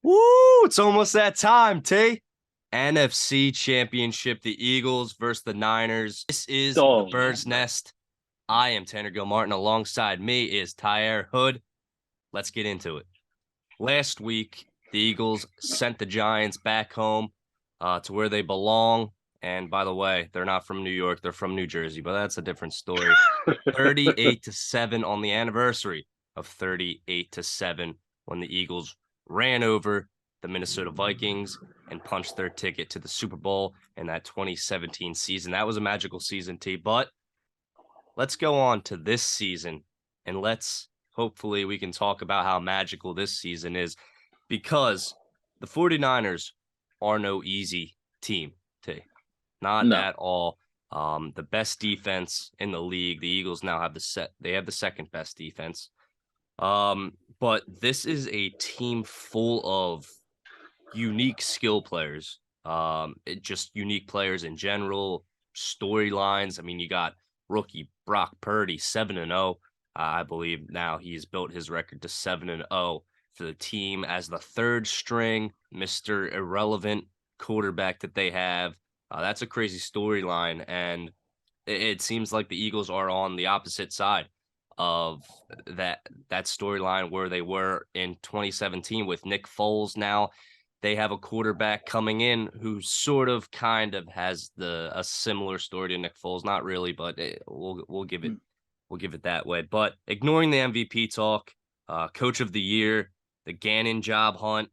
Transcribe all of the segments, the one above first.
Woo! It's almost that time, T. NFC Championship, the Eagles versus the Niners. This is the Oh, Bird's Nest. I am Tanner Gilmartin. Alongside me is Tyre Hood. Let's get into it. Last week, the Eagles sent the Giants back home to where they belong. And by the way, they're not from New York, they're from New Jersey, but that's a different story. 38-7 on the anniversary of 38-7 when the Eagles ran over the Minnesota Vikings and punched their ticket to the Super Bowl in that 2017 season. That was a magical season, T. But let's go on to this season and let's hopefully we can talk about how magical this season is because the 49ers are no easy team, T. Not no. at all. The best defense in the league. The Eagles now have they have the second best defense. But this is a team full of unique skill players. Just unique players in general, storylines. I mean, you got rookie Brock Purdy, 7-0. I believe now he's built his record to 7-0 for the team as the third string, Mr. Irrelevant quarterback that they have. That's a crazy storyline, and it seems like the Eagles are on the opposite side of that storyline where they were in 2017 with Nick Foles. Now they have a quarterback coming in who sort of kind of has a similar story to Nick Foles. Not really, but we'll give it that way. But ignoring the MVP talk, Coach of the Year, the Gannon job hunt,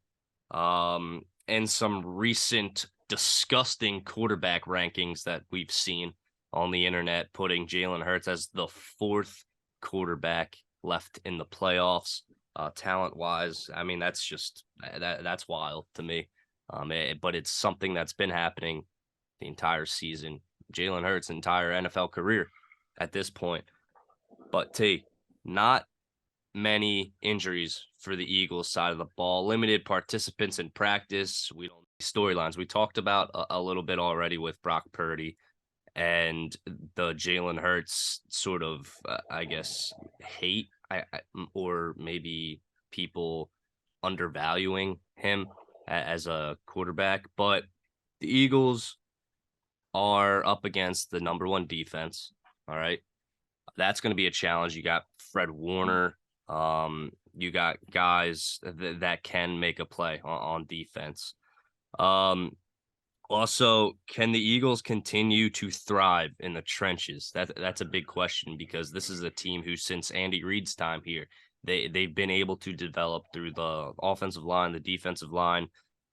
and some recent disgusting quarterback rankings that we've seen on the internet, putting Jalen Hurts as the fourth quarterback left in the playoffs, talent wise. I mean, that's wild to me. But it's something that's been happening the entire season. Jalen Hurts' entire NFL career at this point. But T, not many injuries for the Eagles side of the ball. Limited participants in practice. We don't storylines. We talked about a little bit already with Brock Purdy and the Jalen Hurts sort of, I guess, hate or maybe people undervaluing him as a quarterback. But the Eagles are up against the number one defense. All right. That's going to be a challenge. You got Fred Warner. You got guys that can make a play on defense. Um, Also, can the Eagles continue to thrive in the trenches? That's a big question because this is a team who, since Andy Reid's time here, they've been able to develop through the offensive line, the defensive line.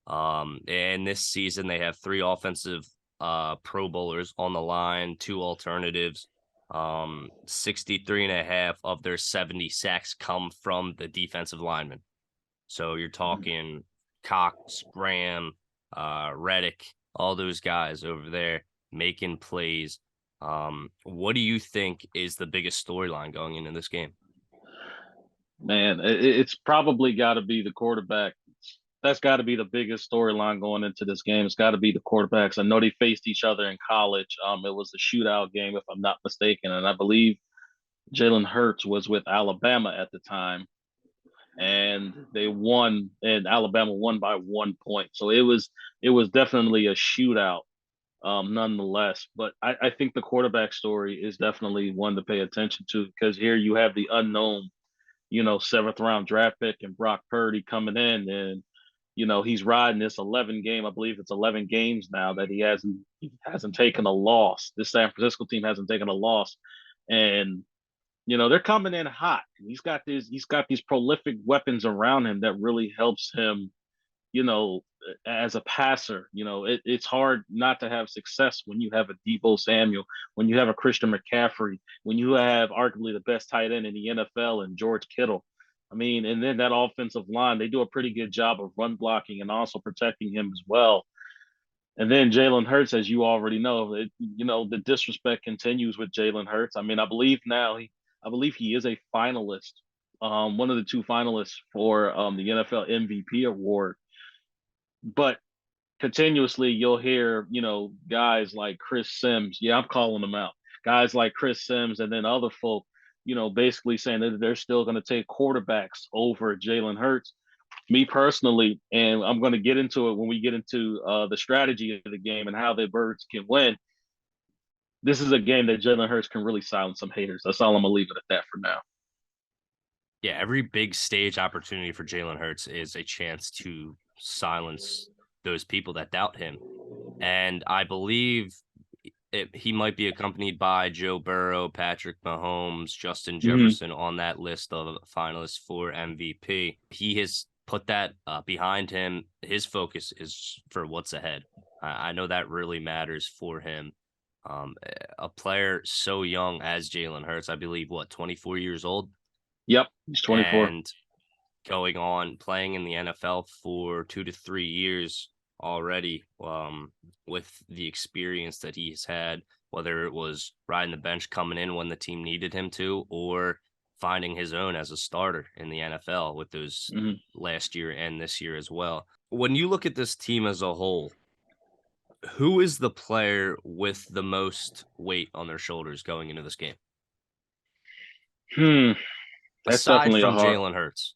And this season they have three offensive Pro Bowlers on the line, two alternatives. 63 and a half of their 70 sacks come from the defensive linemen. So you're talking Cox, Graham, Reddick, all those guys over there making plays. What do you think is the biggest storyline going into this game? Man, it's probably got to be the quarterback. That's got to be the biggest storyline going into this game. It's got to be the quarterbacks. I know they faced each other in college. It was a shootout game, if I'm not mistaken, and I believe Jalen Hurts was with Alabama at the time, and they won, and Alabama won by 1 point. So it was definitely a shootout, nonetheless. But I think the quarterback story is definitely one to pay attention to because here you have the unknown, seventh round draft pick and Brock Purdy coming in, and he's riding this 11 game. I believe it's 11 games now that he hasn't taken a loss. This San Francisco team hasn't taken a loss, and they're coming in hot. He's got these prolific weapons around him that really helps him, you know, as a passer. It's hard not to have success when you have a Debo Samuel, when you have a Christian McCaffrey, when you have arguably the best tight end in the NFL and George Kittle. I mean, and then that offensive line, they do a pretty good job of run blocking and also protecting him as well. And then Jalen Hurts, as you already know, the disrespect continues with Jalen Hurts. I mean, I believe he is a finalist, one of the two finalists for the NFL MVP award. But continuously, you'll hear, guys like Chris Sims. Yeah, I'm calling them out. Guys like Chris Sims, and then other folk, basically saying that they're still going to take quarterbacks over Jalen Hurts. Me personally, and I'm going to get into it when we get into the strategy of the game and how the Birds can win. This is a game that Jalen Hurts can really silence some haters. That's all I'm going to leave it at that for now. Yeah, every big stage opportunity for Jalen Hurts is a chance to silence those people that doubt him. And I believe he might be accompanied by Joe Burrow, Patrick Mahomes, Justin Mm-hmm. Jefferson on that list of finalists for MVP. He has put that behind him. His focus is for what's ahead. I know that really matters for him. A player so young as Jalen Hurts, I believe, what, 24 years old, Yep, he's 24. and going on playing in the NFL for 2 to 3 years already, with the experience that he's had, whether it was riding the bench coming in when the team needed him to, or finding his own as a starter in the NFL with those Mm-hmm. last year and this year as well. When you look at this team as a whole, who is the player with the most weight on their shoulders going into this game, Hmm. That's aside definitely a from hard Jalen Hurts?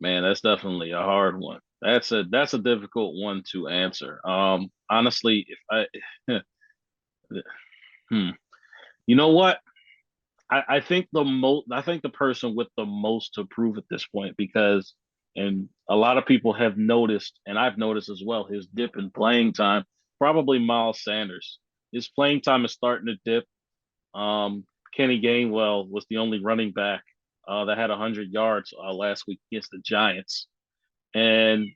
man. That's definitely a hard one. That's a difficult one to answer. Honestly, if I, hmm, you know what? I think I think the person with the most to prove at this point because and a lot of people have noticed and I've noticed as well his dip in playing time, probably Miles Sanders. His playing time is starting to dip. Kenny Gainwell was the only running back that had 100 yards last week against the Giants, and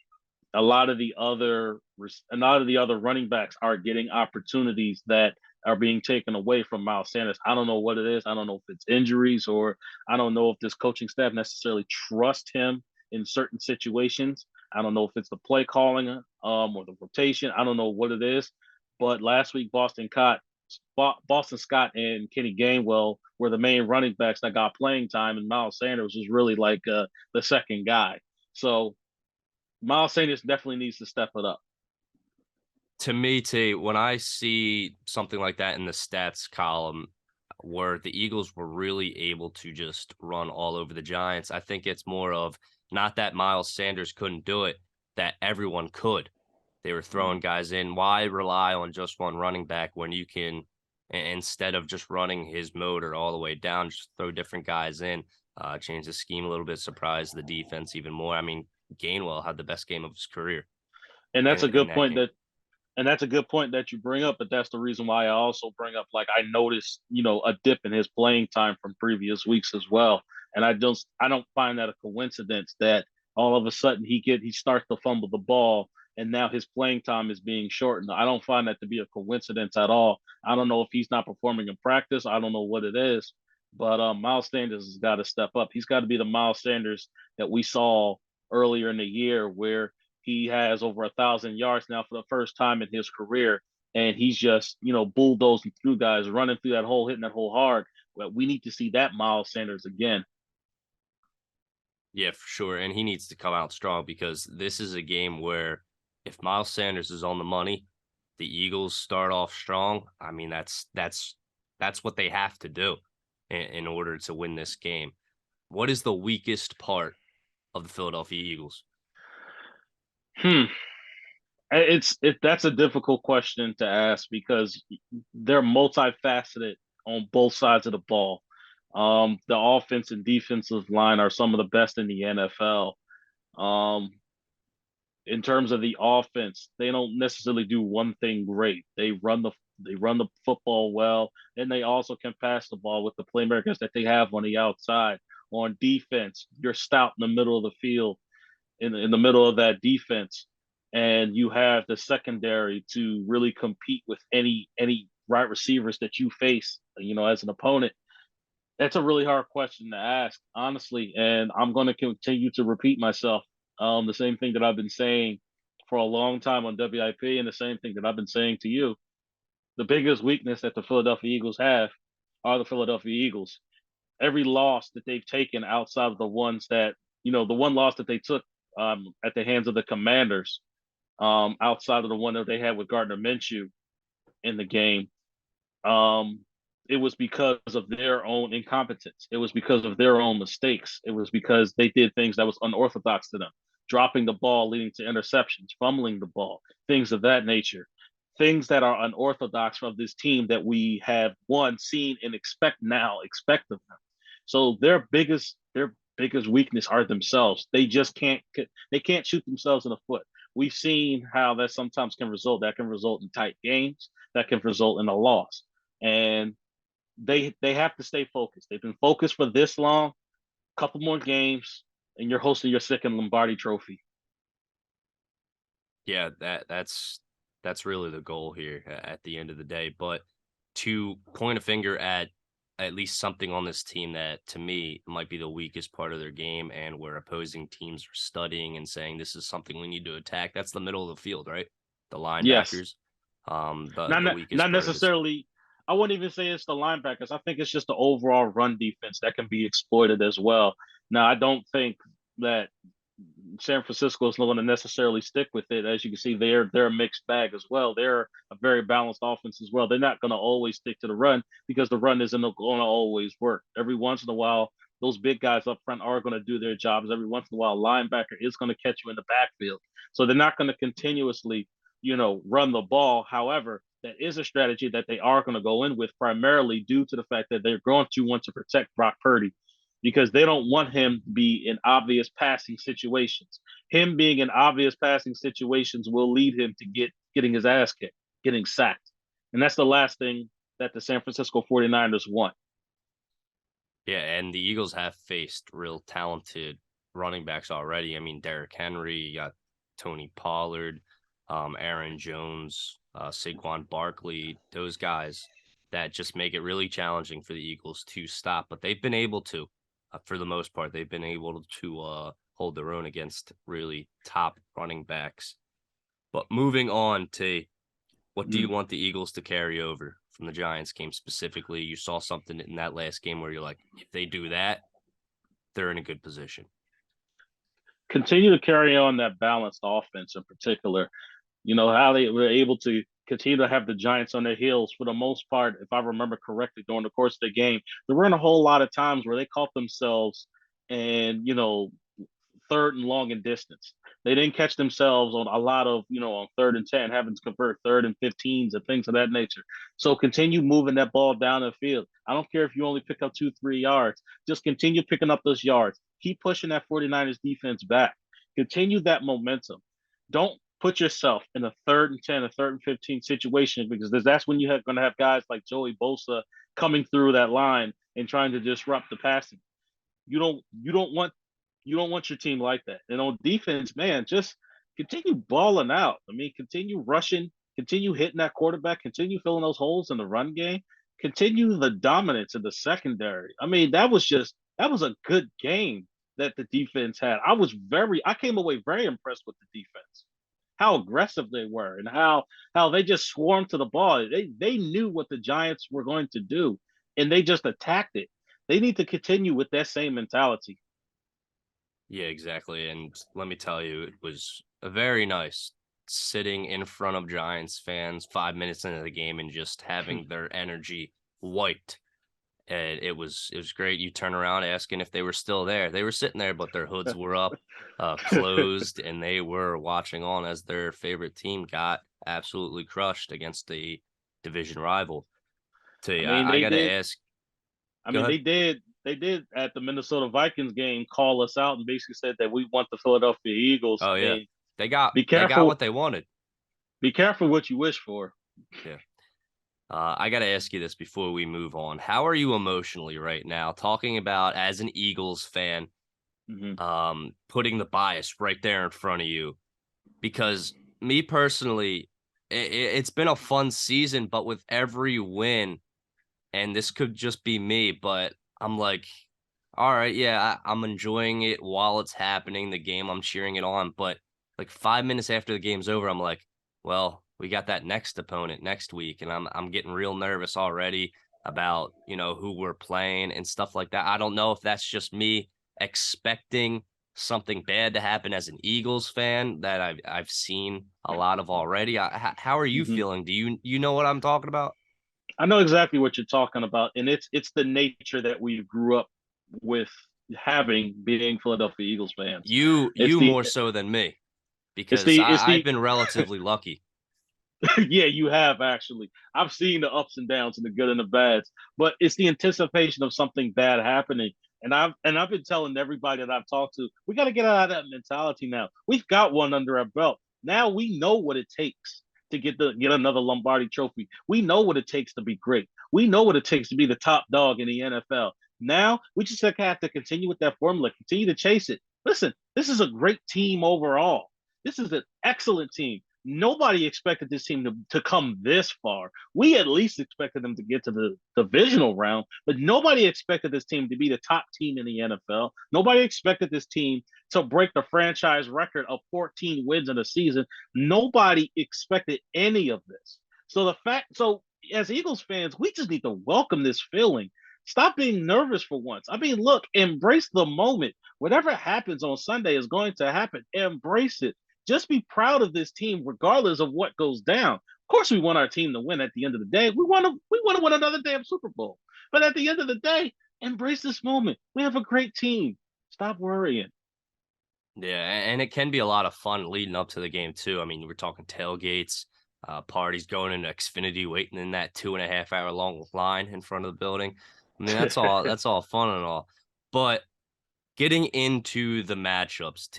a lot of the other running backs are getting opportunities that are being taken away from Miles Sanders. I don't know what it is. I don't know if it's injuries or I don't know if this coaching staff necessarily trust him in certain situations. I don't know if it's the play calling or the rotation. I don't know what it is. But last week, Boston Scott and Kenny Gainwell were the main running backs that got playing time, and Miles Sanders was really like the second guy. So Miles Sanders definitely needs to step it up. To me, T, when I see something like that in the stats column where the Eagles were really able to just run all over the Giants, I think it's more of not that Miles Sanders couldn't do it, that everyone could. They were throwing guys in. Why rely on just one running back when you can, instead of just running his motor all the way down, just throw different guys in, change the scheme a little bit, surprise the defense even more. I mean, Gainwell had the best game of his career And that's a in good that point game. that and that's a good point that you bring up, but that's the reason why I also bring up like I noticed, a dip in his playing time from previous weeks as well. And I don't find that a coincidence that all of a sudden he starts to fumble the ball and now his playing time is being shortened. I don't find that to be a coincidence at all. I don't know if he's not performing in practice. I don't know what it is. But Miles Sanders has got to step up. He's got to be the Miles Sanders that we saw earlier in the year where he has over 1,000 yards now for the first time in his career, and he's just bulldozing through guys, running through that hole, hitting that hole hard. But we need to see that Miles Sanders again. Yeah, for sure. And he needs to come out strong because this is a game where if Miles Sanders is on the money, the Eagles start off strong. I mean, that's what they have to do in order to win this game. What is the weakest part of the Philadelphia Eagles? Hmm. That's a difficult question to ask because they're multifaceted on both sides of the ball. The offense and defensive line are some of the best in the NFL. Um, in terms of the offense, they don't necessarily do one thing great. They run the football well, and they also can pass the ball with the playmakers that they have on the outside. On defense, you're stout in the middle of the field, in the middle of that defense, and you have the secondary to really compete with any right receivers that you face, as an opponent. That's a really hard question to ask, honestly, and I'm going to continue to repeat myself. The same thing that I've been saying for a long time on WIP, and the same thing that I've been saying to you. The biggest weakness that the Philadelphia Eagles have are the Philadelphia Eagles. Every loss that they've taken outside of the ones that the one loss that they took at the hands of the Commanders, outside of the one that they had with Gardner Minshew in the game, um, it was because of their own incompetence. It was because of their own mistakes. It was because they did things that was unorthodox to them. dropping the ball leading to interceptions, fumbling the ball, things of that nature. Things that are unorthodox from this team that we have seen and expect of them. So their biggest weakness are themselves. They can't shoot themselves in the foot. We've seen how that sometimes can result. That can result in tight games. That can result in a loss. And they have to stay focused. They've been focused for this long. Couple more games, and you're hosting your second Lombardi Trophy. Yeah, that's really the goal here at the end of the day. But to point a finger at least something on this team that to me might be the weakest part of their game and where opposing teams are studying and saying this is something we need to attack. That's the middle of the field, right? The Yes, linebackers. The not weakest part of this. necessarily. I wouldn't even say it's the linebackers. I think it's just the overall run defense that can be exploited as well. Now, I don't think that San Francisco is not going to necessarily stick with it. As you can see, they're a mixed bag as well. They're a very balanced offense as well. They're not going to always stick to the run because the run isn't going to always work. Every once in a while, those big guys up front are going to do their jobs. Every once in a while, a linebacker is going to catch you in the backfield. So they're not going to continuously, run the ball. However, that is a strategy that they are going to go in with primarily due to the fact that they're going to want to protect Brock Purdy because they don't want him to be in obvious passing situations. Him being in obvious passing situations will lead him to getting his ass kicked, getting sacked. And that's the last thing that the San Francisco 49ers want. Yeah, and the Eagles have faced real talented running backs already. I mean, Derrick Henry, you got Tony Pollard, Aaron Jones, Saquon Barkley, those guys that just make it really challenging for the Eagles to stop. But they've been able to, for the most part, they've been able to hold their own against really top running backs. But moving on to what do you want the Eagles to carry over from the Giants game specifically? You saw something in that last game where you're like, if they do that, they're in a good position. Continue to carry on that balanced offense in particular. How they were able to continue to have the Giants on their heels for the most part. If I remember correctly, during the course of the game, there weren't a whole lot of times where they caught themselves and third and long and distance. They didn't catch themselves on a lot of on 3rd and 10, having to convert 3rd and 15s and things of that nature. So continue moving that ball down the field. I don't care if you only pick up 2-3 yards. Just continue picking up those yards. Keep pushing that 49ers defense back. Continue that momentum. Don't put yourself in a 3rd and 10, a 3rd and 15 situation because that's when you're going to have guys like Joey Bosa coming through that line and trying to disrupt the passing. You don't want your team like that. And on defense, man, just continue balling out. I mean, continue rushing, continue hitting that quarterback, continue filling those holes in the run game, continue the dominance in the secondary. I mean, that was a good game that the defense had. I came away very impressed with the defense. How aggressive they were and how they just swarmed to the ball. They knew what the Giants were going to do and they just attacked it. They need to continue with that same mentality. Yeah, exactly. And let me tell you, it was a very nice sitting in front of Giants fans 5 minutes into the game and just having their energy wiped. And it was great. You turn around asking if they were still there. They were sitting there, but their hoods were up, closed, and they were watching on as their favorite team got absolutely crushed against the division rival. Tell I you, mean, I they got to did. ask. I Go mean, ahead. they did at the Minnesota Vikings game call us out and basically said that we want the Philadelphia Eagles. Oh I yeah, mean, they got be they got what careful. they wanted. Be careful what you wish for. Yeah. I got to ask you this before we move on. How are you emotionally right now? Talking about as an Eagles fan, Hmm. putting the bias right there in front of you, because me personally, it's been a fun season, but with every win, and this could just be me, but I'm like, all right, yeah, I'm enjoying it while it's happening, the game, I'm cheering it on. But like 5 minutes after the game's over, I'm like, well, we got that next opponent next week, and I'm getting real nervous already about, who we're playing and stuff like that. I don't know if that's just me expecting something bad to happen as an Eagles fan that I've seen a lot of already. How are you Hmm. feeling? Do you know what I'm talking about? I know exactly what you're talking about, and it's the nature that we grew up with. having being Philadelphia Eagles fans. It's You the more so than me it's because the it's I've the been relatively lucky. yeah, you have actually. I've seen the ups and downs and the good and the bads, but it's the anticipation of something bad happening. And I've been telling everybody that I've talked to, we got to get out of that mentality now. We've got one under our belt. Now we know what it takes to get another Lombardi trophy. We know what it takes to be great. We know what it takes to be the top dog in the NFL. Now we just have to continue with that formula, continue to chase it. Listen, this is a great team overall. This is an excellent team. Nobody expected this team to come this far. We at least expected them to get to the divisional round, but nobody expected this team to be the top team in the NFL. Nobody expected this team to break the franchise record of 14 wins in a season. Nobody expected any of this. So as Eagles fans, we just need to welcome this feeling. Stop being nervous for once. I mean, look, embrace the moment. Whatever happens on Sunday is going to happen. Embrace it. Just be proud of this team, regardless of what goes down. Of course, we want our team to win at the end of the day. We want to win another damn Super Bowl. But at the end of the day, embrace this moment. We have a great team. Stop worrying. Yeah, and it can be a lot of fun leading up to the game too. I mean, we're talking tailgates, parties, going into Xfinity, waiting in that 2.5 hour long line in front of the building. I mean, that's all that's all fun and all. But getting into the matchups,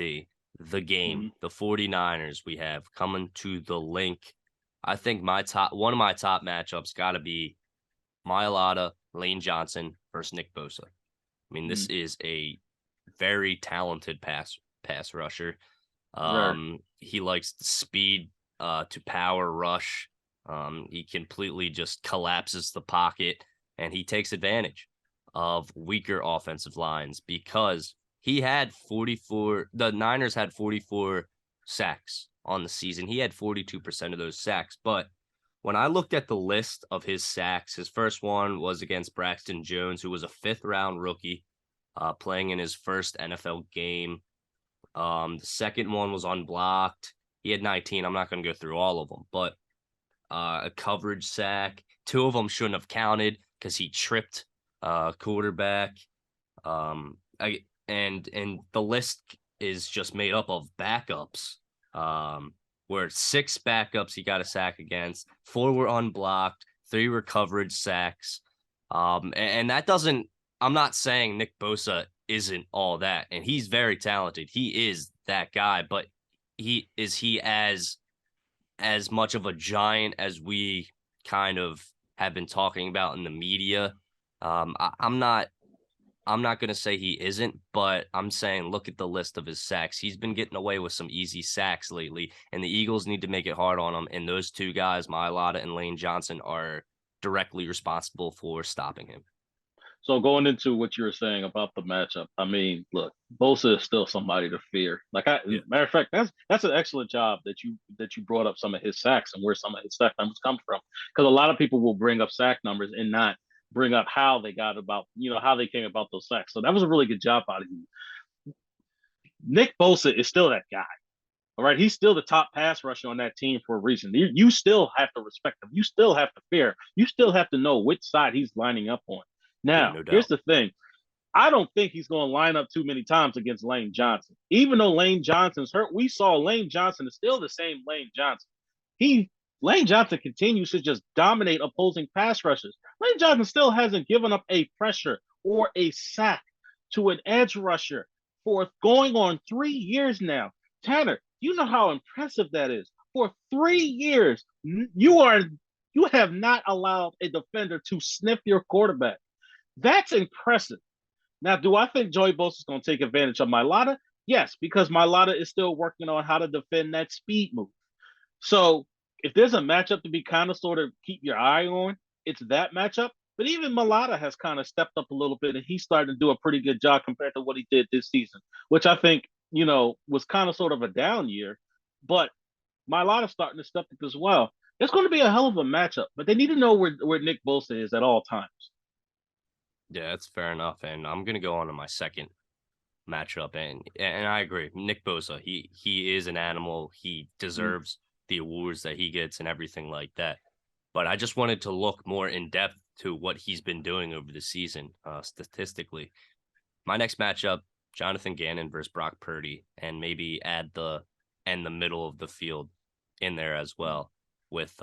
the game, Mhm. the 49ers we have coming to the link. I think one of my top matchups got to be Mailata, Lane Johnson versus Nick Bosa. I mean, this Mhm. is a very talented pass rusher. Very. He likes the speed to power rush. He completely just collapses the pocket and he takes advantage of weaker offensive lines because the Niners had 44 sacks on the season. He had 42% of those sacks. But when I looked at the list of his sacks, his first one was against Braxton Jones, who was a fifth round rookie playing in his first NFL game. The second one was unblocked. He had 19. I'm not going to go through all of them, but a coverage sack. Two of them shouldn't have counted because he tripped quarterback. And the list is just made up of backups. Where 6 backups he got a sack against, 4 were unblocked, 3 were coverage sacks. And that doesn't. I'm not saying Nick Bosa isn't all that, and he's very talented. He is that guy, but he as much of a giant as we kind of have been talking about in the media. I'm not going to say he isn't, but I'm saying look at the list of his sacks. He's been getting away with some easy sacks lately, and the Eagles need to make it hard on him. And those two guys, Mailata and Lane Johnson, are directly responsible for stopping him. So going into what you were saying about the matchup, I mean, look, Bosa is still somebody to fear. Yeah, Matter of fact, that's an excellent job that you brought up some of his sacks and where some of his sack numbers come from. Because a lot of people will bring up sack numbers and not bring up how they got about, how they came about those sacks. So that was a really good job out of you. Nick Bosa is still that guy. All right, he's still the top pass rusher on that team for a reason. You still have to respect him. You still have to fear. You still have to know which side he's lining up on. yeah, Now, no here's doubt. the thing. I don't think he's going to line up too many times against Lane Johnson. Even though Lane Johnson's hurt, we saw Lane Johnson is still the same Lane Johnson. He Lane Johnson continues to just dominate opposing pass rushers. Lane Johnson still hasn't given up a pressure or a sack to an edge rusher for going on 3 years now. Tanner, you know how impressive that is. For 3 years, you have not allowed a defender to sniff your quarterback. That's impressive. Now, do I think Joey Bosa is going to take advantage of Mailata? Yes, because Mailata is still working on how to defend that speed move. So if there's a matchup to be kind of sort of keep your eye on, it's that matchup. But even Mailata has kind of stepped up a little bit, and he's starting to do a pretty good job compared to what he did this season, which I think, was kind of sort of a down year. But Mailata's starting to step up as well. It's going to be a hell of a matchup, but they need to know where Nick Bosa is at all times. Yeah, that's fair enough. And I'm gonna go on to my second matchup, and I agree. Nick Bosa, he is an animal. He Mm. deserves the awards that he gets and everything like that. But I just wanted to look more in depth to what he's been doing over the season, statistically. My next matchup, Jonathan Gannon versus Brock Purdy, and maybe add the middle of the field in there as well with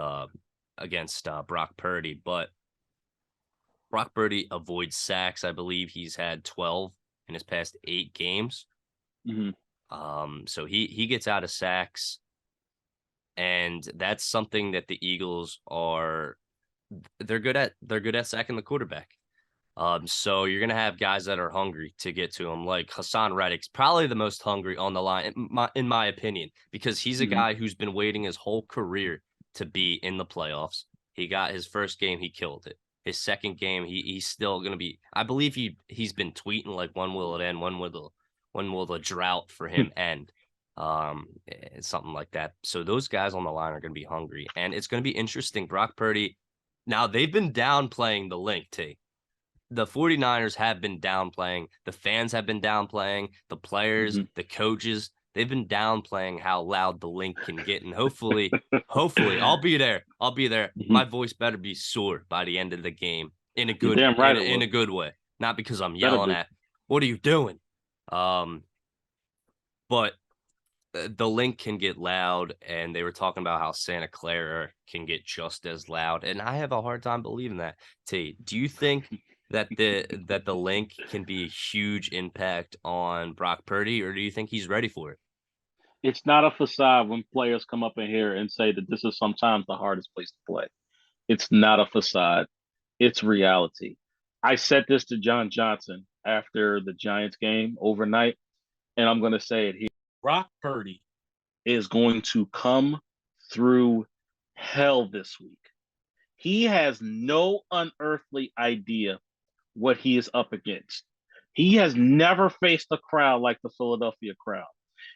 against Brock Purdy. But Brock Purdy avoids sacks. I believe he's had 12 in his past 8 games. Mm-hmm. So he gets out of sacks, and that's something that the Eagles are they're good at. They're good at sacking the quarterback. So you're gonna have guys that are hungry to get to him, like Hassan Reddick's probably the most hungry on the line, in my opinion, because he's a Mm-hmm. guy who's been waiting his whole career to be in the playoffs. He got his first game, he killed it. His second game, he's still gonna be. I believe he's been tweeting like, when will it end? When will the drought for him end? Something like that. So those guys on the line are gonna be hungry, and it's gonna be interesting. Brock Purdy. Now they've been downplaying the link, T. The 49ers have been downplaying, the fans have been downplaying, the players, Mm-hmm. the coaches, they've been downplaying how loud the link can get. And hopefully, I'll be there. I'll be there. Mm-hmm. My voice better be sore by the end of the game in a You're good damn in right a, it in will. a good way. Not because I'm Better yelling be. at, what are you doing? Um, but the link can get loud, and they were talking about how Santa Clara can get just as loud, and I have a hard time believing that. T, do you think that the link can be a huge impact on Brock Purdy, or do you think he's ready for it? It's not a facade when players come up in here and say that this is sometimes the hardest place to play. It's not a facade. It's reality. I said this to John Johnson after the Giants game overnight, and I'm going to say it here. Brock Purdy is going to come through hell this week. He has no unearthly idea what he is up against. He has never faced a crowd like the Philadelphia crowd.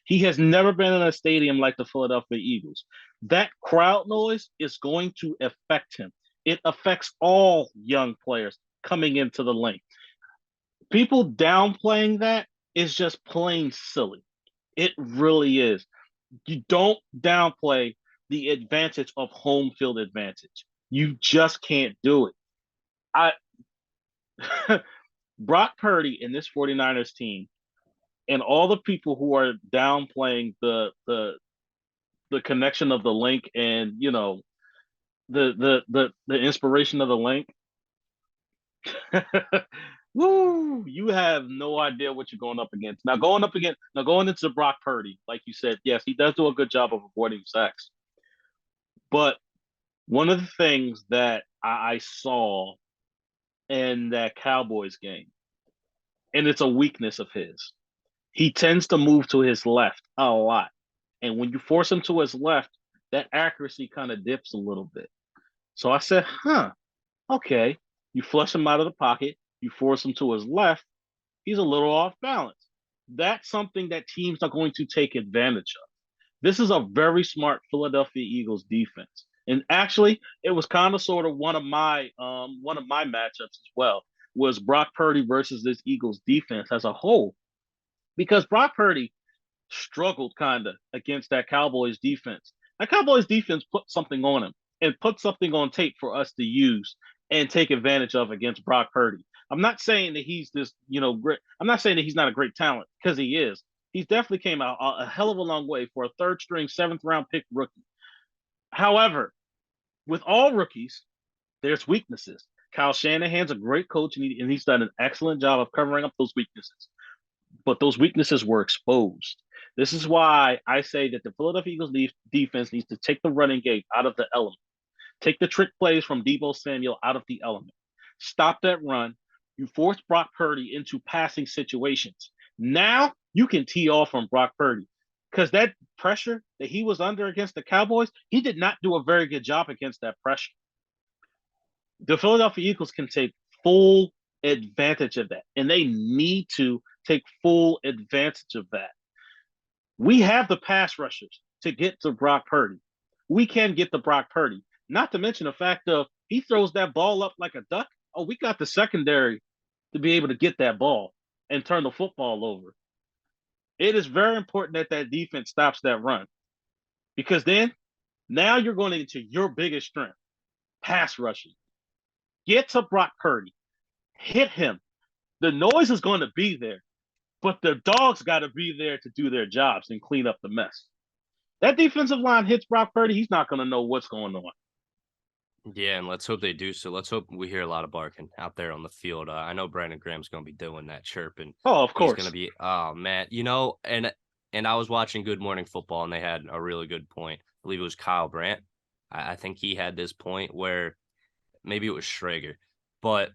He has never been in a stadium like the Philadelphia Eagles. That crowd noise is going to affect him. It affects all young players coming into the lane. People downplaying that is just plain silly. It really is. You don't downplay the advantage of home field advantage. You just can't do it. I Brock Purdy and this 49ers team and all the people who are downplaying the connection of the link and the inspiration of the link. Woo! You have no idea what you're going up against. Going into Brock Purdy, like you said, yes, he does do a good job of avoiding sacks. But one of the things that I saw in that Cowboys game, and it's a weakness of his, he tends to move to his left a lot. And when you force him to his left, that accuracy kind of dips a little bit. So I said, okay. You flush him out of the pocket, you force him to his left, he's a little off balance. That's something that teams are going to take advantage of. This is a very smart Philadelphia Eagles defense. And actually, it was kind of sort of one of my matchups as well, was Brock Purdy versus this Eagles defense as a whole. Because Brock Purdy struggled kind of against that Cowboys defense. That Cowboys defense put something on him and put something on tape for us to use and take advantage of against Brock Purdy. I'm not saying that he's this, great. I'm not saying that he's not a great talent, because he is. He's definitely came out a hell of a long way for a third string, seventh round pick rookie. However, with all rookies, there's weaknesses. Kyle Shanahan's a great coach, and he's done an excellent job of covering up those weaknesses. But those weaknesses were exposed. This is why I say that the Philadelphia Eagles defense needs to take the running game out of the element. Take the trick plays from Deebo Samuel out of the element. Stop that run. You force Brock Purdy into passing situations. Now you can tee off from Brock Purdy, because that pressure that he was under against the Cowboys, he did not do a very good job against that pressure. The Philadelphia Eagles can take full advantage of that, and they need to take full advantage of that. We have the pass rushers to get to Brock Purdy. We can get to Brock Purdy. Not to mention the fact of he throws that ball up like a duck. Oh, we got the secondary to be able to get that ball and turn the football over. It is very important that that defense stops that run, because then now you're going into your biggest strength, pass rushing. Get to Brock Purdy, hit him, The noise is going to be there, but the dogs got to be there to do their jobs and clean up the mess. That defensive line hits Brock Purdy, he's not going to know what's going on. Yeah, and let's hope they do so. Let's hope we hear a lot of barking out there on the field. I know Brandon Graham's going to be doing that chirping. Oh, of He's going to course. be, oh man, and I was watching Good Morning Football, and they had a really good point. I believe it was Kyle Brandt. I think he had this point where maybe it was Schrager, but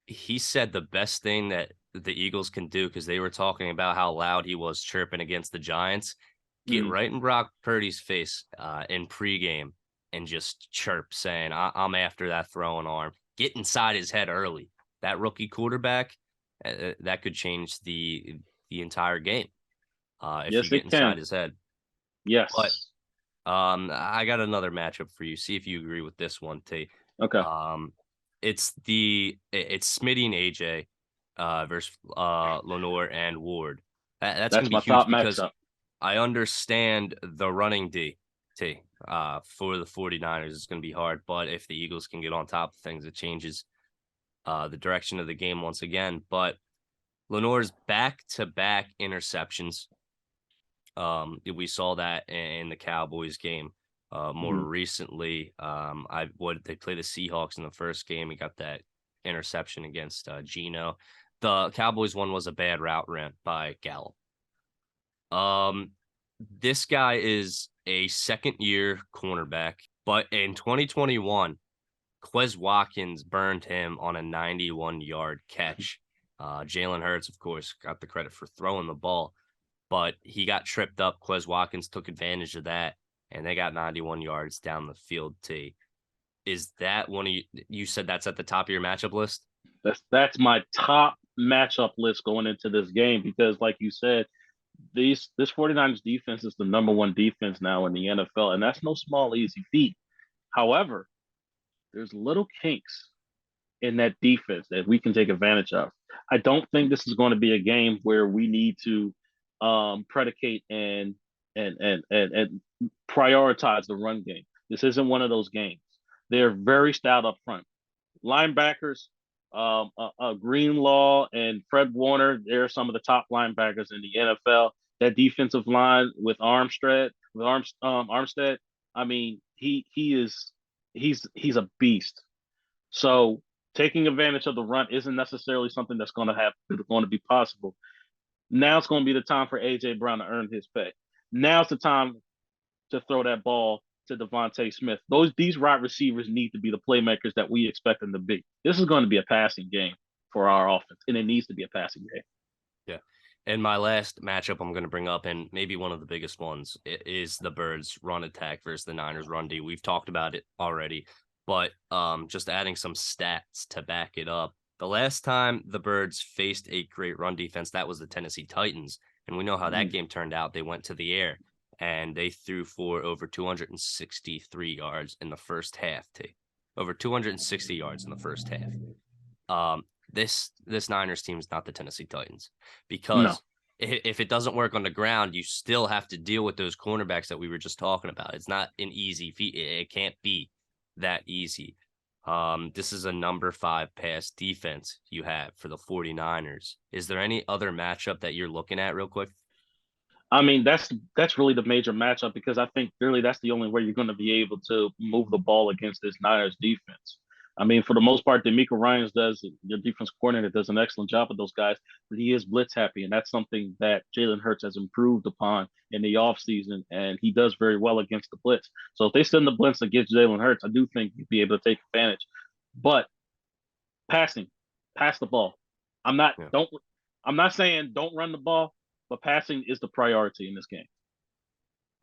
he said the best thing that the Eagles can do, because they were talking about how loud he was chirping against the Giants, get Mm. right in Brock Purdy's face in pregame and just chirp, saying, I'm after that throwing arm. Get inside his head early. That rookie quarterback, that could change the entire game if you Yes, get it inside can. his head. But Yes. I got another matchup for you. See if you agree with this one, T. Okay. Um, it's Smitty and AJ versus Lenore and Ward. That's going That's to be my huge top because matchup. I understand the running D T for the 49ers is going to be hard, but if the Eagles can get on top of things, it changes the direction of the game once again. But Lenore's back-to-back interceptions. We saw that in the Cowboys game. More Mm-hmm. recently, they play the Seahawks in the first game. He got that interception against Geno. The Cowboys one was a bad route ran by Gallup. Um, this guy is a second year cornerback, but in 2021, Quez Watkins burned him on a 91-yard catch. Jalen Hurts, of course, got the credit for throwing the ball, but he got tripped up. Quez Watkins took advantage of that, and they got 91 yards down the field. T. Is that one of you said that's at the top of your matchup list? That's my top matchup list going into this game because, like you said, this 49ers defense is the number one defense now in the NFL, and that's no small easy feat. However, there's little kinks in that defense that we can take advantage of. I don't think this is going to be a game where we need to predicate and prioritize the run game. This isn't one of those games. They're very stout up front. Linebackers, Greenlaw and Fred Warner, they're some of the top linebackers in the NFL. That defensive line with Armstead, I mean, he's a beast. So taking advantage of the run isn't necessarily something that's going to be possible. Now it's going to be the time for AJ Brown to earn his pay. Now's the time to throw that ball to Devontae Smith. These wide receivers need to be the playmakers that we expect them to be. This is going to be a passing game for our offense, and it needs to be a passing game. Yeah. And my last matchup I'm going to bring up, and maybe one of the biggest ones, is the Birds run attack versus the Niners run D. We've talked about it already, but just adding some stats to back it up. The last time the Birds faced a great run defense, that was the Tennessee Titans. And we know how that game turned out. They went to the air and they threw for over 263 yards in the first half. Over 260 yards in the first half. This Niners team is not the Tennessee Titans, No, because if it doesn't work on the ground, you still have to deal with those cornerbacks that we were just talking about. It's not an easy feat. It can't be that easy. This is a number 5 pass defense you have for the 49ers. Is there any other matchup that you're looking at real quick? I mean that's really the major matchup because I think really that's the only way you're going to be able to move the ball against this Niners defense. I mean, for the most part, D'Amico Ryans your defense coordinator does an excellent job with those guys, but he is blitz happy, and that's something that Jalen Hurts has improved upon in the offseason, and he does very well against the blitz. So if they send the blitz against Jalen Hurts, I do think you'd be able to take advantage. But passing, pass the ball. I'm not Yeah. don't I'm not saying don't run the ball, but passing is the priority in this game.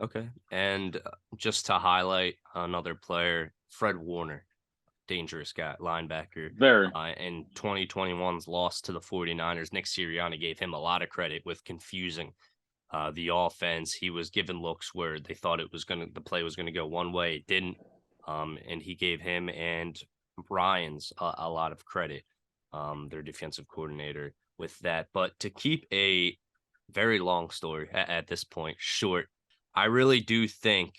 Okay. And just to highlight another player, Fred Warner, dangerous guy, linebacker. Very. In 2021's loss to the 49ers, Nick Sirianni gave him a lot of credit with confusing the offense. He was given looks where they thought the play was going to go one way. It didn't. And he gave him and Ryans a lot of credit, their defensive coordinator, with that. But to keep a very long story at this point short, I really do think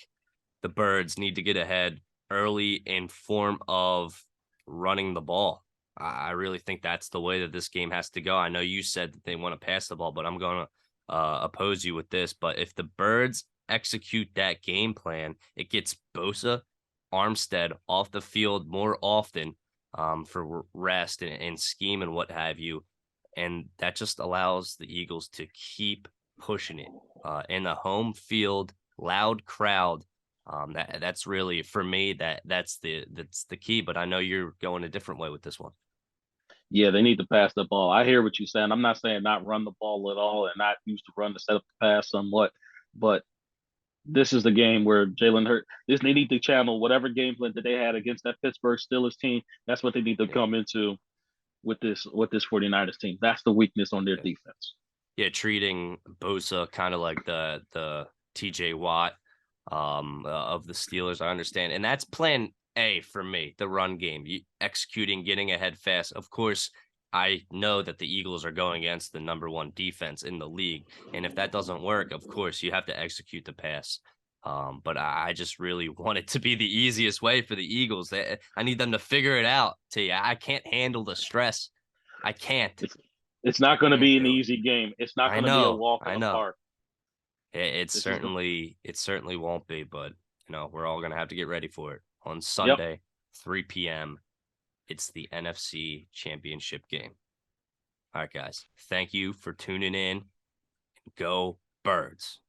the Birds need to get ahead early in form of running the ball. I really think that's the way that this game has to go. I know you said that they want to pass the ball, but I'm going to oppose you with this. But if the Birds execute that game plan, it gets Bosa, Armstead off the field more often for rest and scheme and what have you. And that just allows the Eagles to keep pushing it in a home field, loud crowd. That's really for me that's the key. But I know you're going a different way with this one. Yeah, they need to pass the ball. I hear what you're saying. I'm not saying not run the ball at all and not use the run to set up the pass somewhat, but this is the game where Jalen Hurts. They need to channel whatever game plan that they had against that Pittsburgh Steelers team. That's what they need to Yeah. come into with this 49ers team. That's the weakness on their Yeah. defense. Yeah, treating Bosa kind of like the TJ Watt of the Steelers. I understand. And that's plan A for me, the run game. Executing, getting ahead fast. Of course, I know that the Eagles are going against the number one defense in the league. And if that doesn't work, of course, you have to execute the pass. But I just really want it to be the easiest way for the Eagles. I need them to figure it out. I can't handle the stress. I can't. It's it's not I going to can't be an do it. easy game. It's not I going to be a know, walk in I the know. park. It This is certainly won't be, but we're all gonna have to get ready for it. On yep. Sunday, 3 p.m. It's the NFC Championship game. All right, guys. Thank you for tuning in. Go Birds.